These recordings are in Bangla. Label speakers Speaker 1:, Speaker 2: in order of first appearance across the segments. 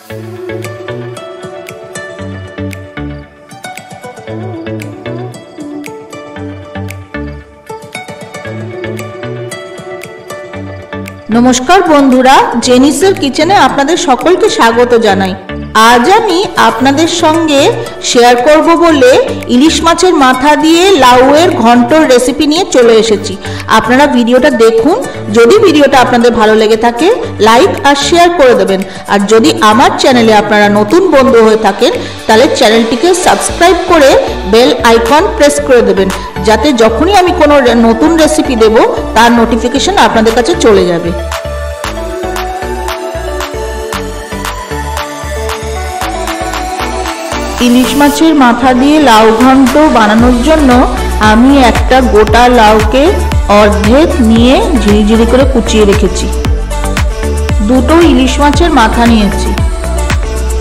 Speaker 1: नमस्कार बंधुरा, जेनिसের किचेने आपनादेर सकलके स्वागत जानाई। आज आमी आपनादेर संगे शेयर करब बोले इलिश माछेर माथा दिए लाउएर घंटोर रेसिपि निये चले एसेछि। आपनारा भिडियोटा देखुन। यदि भिडियोटा आपनादेर भालो लेगे थाके लाइक और शेयर करे देबेन। और यदि आमार चैनेले आपनारा नतुन बंधु हये थाकेन ताहले चैनेलटिके सबस्क्राइब करे बेल आइकन प्रेस करे देबेन, जाते जखोनी आमी कोनो नतुन रेसिपि देब तार नोटिफिकेशन आपनादेर काछे चले जाबे। इलिश माछेर माथा दिए लाउ घंट बानानोर जन्य आमी एकटा गोटा लाउके अर्धेक निये झिरिझिरि करे कुचिए रेखेछि। दुटो इलिश माछेर माथा नियेछि।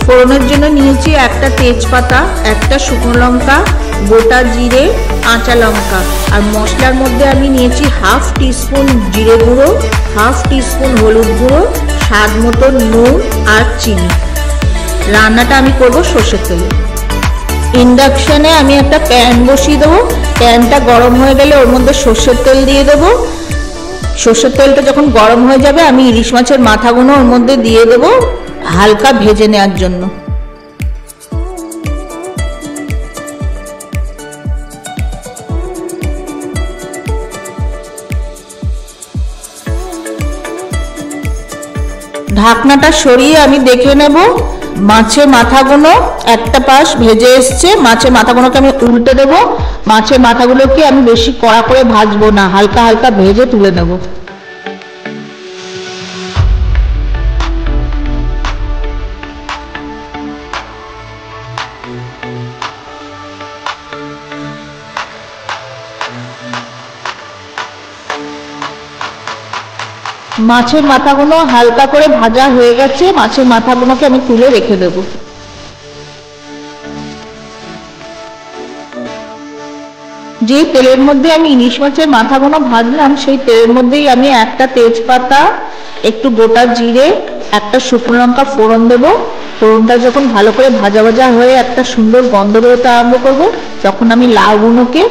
Speaker 1: फोड़নের জন্য নিয়েছি একটা তেজপাতা, একটা শুকনো লঙ্কা, গোটা জিরে, কাঁচা লঙ্কা। আর মশলার মধ্যে আমি নিয়েছি হাফ টিস্পুন জিরে গুঁড়ো, হাফ টিস্পুন হলুদ গুঁড়ো, স্বাদ মতো নুন আর চিনি। রান্নাটা আমি করব সরষের তেলে। ইন্ডাকশনে আমি একটা প্যান বসিয়ে দেবো। প্যানটা গরম হয়ে গেলে ওর মধ্যে সরষের তেল দিয়ে দেবো। সরষের তেলটা যখন গরম হয়ে যাবে আমি ইলিশ মাছের মাথাগুলো ওর মধ্যে দিয়ে দেবো হালকা ভেজে নেওয়ার জন্য। ঢাকনাটা সরিয়ে আমি দেখে নেব মাছের মাথাগুলো একটা পাশ ভেজে এসছে। মাছের মাথাগুলোকে আমি উল্টে দেব। মাছের মাথাগুলোকে আমি বেশি কড়া করে ভাজবো না, হালকা হালকা ভেজে তুলে নেব। মাছের মাথাগুলো হালকা করে ভাজা হয়ে গেছে। মাছের মাথাগুলোকে আমি তুলে রেখে দেব। যে তেলের মধ্যে আমি ইলিশ মাছের মাথাগুলো ভাজলাম সেই তেলের মধ্যেই আমি একটা তেজপাতা, একটু গোটা জিরে, একটা শুকনো লঙ্কা ফোড়ন দেব। ফোড়নটা যখন ভালো করে ভাজা ভাজা হয়ে একটা সুন্দর গন্ধ বেরোতে আরম্ভ করবো তখন আমি লাউগুলোকে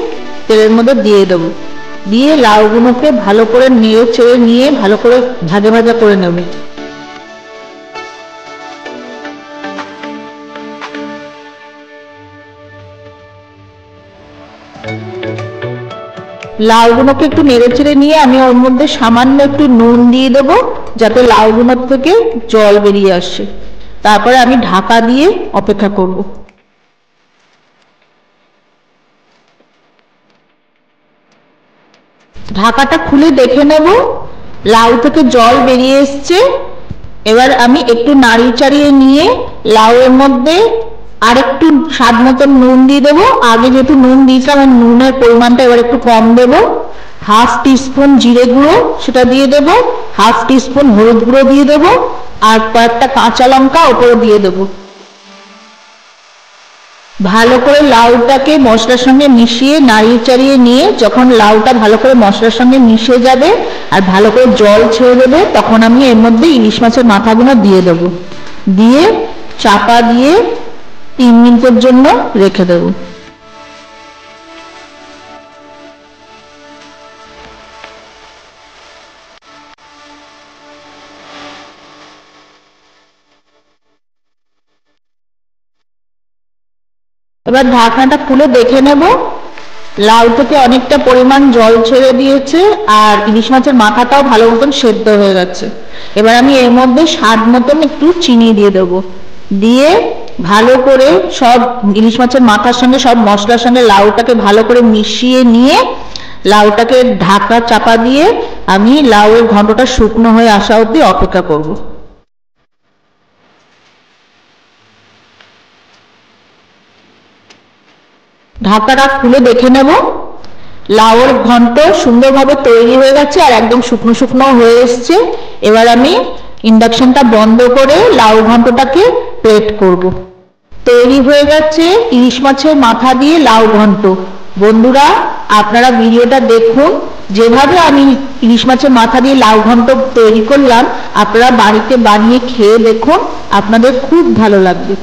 Speaker 1: তেলের মধ্যে দিয়ে দেবো। দিয়ে লাউগুলোকে ভালো করে নেড়ে চেড়ে নিয়ে ভালো করে ভাজা ভাজা করে নেব। লাউগুলোকে একটু নেড়ে চেড়ে নিয়ে আমি ওর মধ্যে সামান্য একটু নুন দিয়ে দেব যাতে লাউগুলোর থেকে জল বেরিয়ে আসে। তারপরে আমি ঢাকা দিয়ে অপেক্ষা করব। ঢাকাটা খুলে দেখে নেব লাউ থেকে জল বেরিয়ে এসছে। এবার আমি একটু নাড়িয়ে চাড়িয়ে নিয়ে লাউয়ের মধ্যে আরেকটু স্বাদ মতো নুন দিয়ে দেবো। আগে যেহেতু নুন দিয়েছিলাম আর নুনের পরিমাণটা এবার একটু কম দেবো। হাফ টিস্পুন জিরে গুঁড়ো সেটা দিয়ে দেবো, হাফ টিস্পুন হলুদ গুঁড়ো দিয়ে দেবো আর কয়েকটা কাঁচা লঙ্কা ওপরে দিয়ে দেবো। ভালো করে লাউটাকে মশলার সঙ্গে মিশিয়ে নাড়িয়ে চাড়িয়ে নিয়ে যখন লাউটা ভালো করে মশলার সঙ্গে মিশে যাবে আর ভালো করে জল ছেড়ে দেবে তখন আমি এর মধ্যে ইলিশ মাছের মাথাগুলো দিয়ে দেবো। দিয়ে চাপা দিয়ে 3 মিনিটের জন্য রেখে দেবো। এবার ঢাকনাটা খুলে দেখে নেব লাউ থেকে অনেকটা পরিমাণ জল ছেড়ে দিয়েছে আর ইলিশ মাছের মাথাটাও ভালো মতন সেদ্ধ হয়ে গেছে। এবার আমি এর মধ্যে স্বাদ মতন একটু চিনি দিয়ে দেবো। দিয়ে ভালো করে সব ইলিশ মাছের মাথার সঙ্গে সব মশলার সঙ্গে লাউটাকে ভালো করে মিশিয়ে নিয়ে লাউটাকে ঢাকা চাপা দিয়ে আমি লাউয়ের ঘন্টটা শুকনো হয়ে আসা অবধি অপেক্ষা করব। ঢাকাটা খুলে দেখে নেব লাউয়ের ঘন্ট সুন্দরভাবে তৈরি হয়ে গেছে আর একদম শুকনো শুকনো হয়ে এসছে। এবার আমি ইন্ডাকশনটা বন্ধ করে লাউ ঘন্টটাকে প্লেট করব। তৈরি হয়ে গেছে ইলিশ মাছের মাথা দিয়ে লাউ ঘন্ট। বন্ধুরা আপনারা ভিডিওটা দেখুন। যেভাবে আমি ইলিশ মাছের মাথা দিয়ে লাউ ঘন্ট তৈরি করলাম, আপনারা বাড়িতে বানিয়ে খেয়ে দেখুন, আপনাদের খুব ভালো লাগবে।